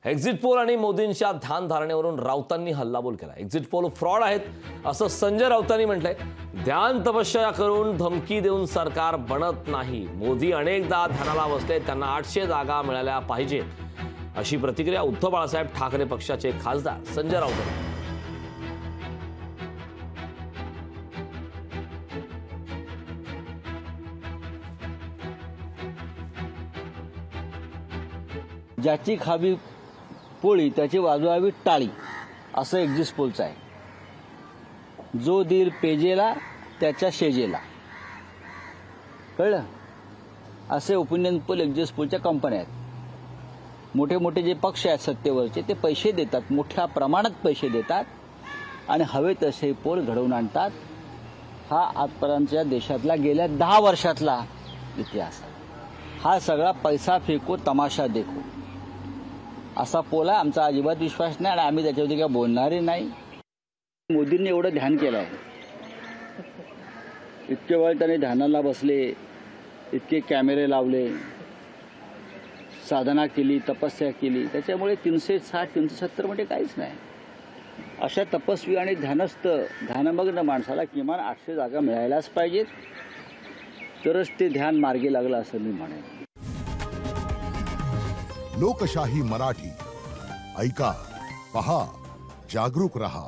Exit poll आणि मोदींच्या ध्यानधारणेवरून राऊतांनी हल्लाबोल केला। एक्झिट पोल फ्रॉड आहेत असं संजय राऊतांनी म्हटलंय। ध्यान तपश्चर्या करून धमकी देऊन सरकार बनत नाही। मोदी अनेकदा ध्यानाला बसले, त्यांना 800 जागा मिळाल्या पाहिजेत अशी प्रतिक्रिया उद्धव बाळासाहेब ठाकरे पक्षाचे खासदार संजय राऊत यांनी। ज्याची खावी पोळी त्याची वाजवावी टाळी असं एक्झिट पोलचं आहे। जो धीर पेजेला त्याच्या शेजेला, कळलं? असे ओपिनियन पोल एक्झिट पोलच्या कंपन्या आहेत। मोठे मोठे जे पक्ष आहेत सत्तेवरचे ते पैसे देतात, मोठ्या प्रमाणात पैसे देतात आणि हवे तसे पोल घडवून आणतात। हा आजपर्यंतच्या देशातला गेल्या 10 वर्षातला इतिहास आहे। हा सगळा पैसा फेको तमाशा देखो असा पोल आहे। आमचा अजिबात विश्वास नाही आणि आम्ही त्याच्यावरती काय बोलणारही नाही। मोदींनी एवढं ध्यान केलं आहे, इतके वेळ त्याने ध्यानाला बसले, इतके कॅमेरे लावले, साधना केली, तपस्या केली, त्याच्यामुळे 360 370 म्हणजे काहीच नाही। अशा तपस्वी आणि ध्यानस्थ ध्यानमग्न माणसाला किमान 800 जागा मिळायलाच पाहिजेत, तरच ते ध्यान मार्गी लागलं असं मी म्हणेन। लोकशाही मराठी ऐका, पहा, जागरूक रहा।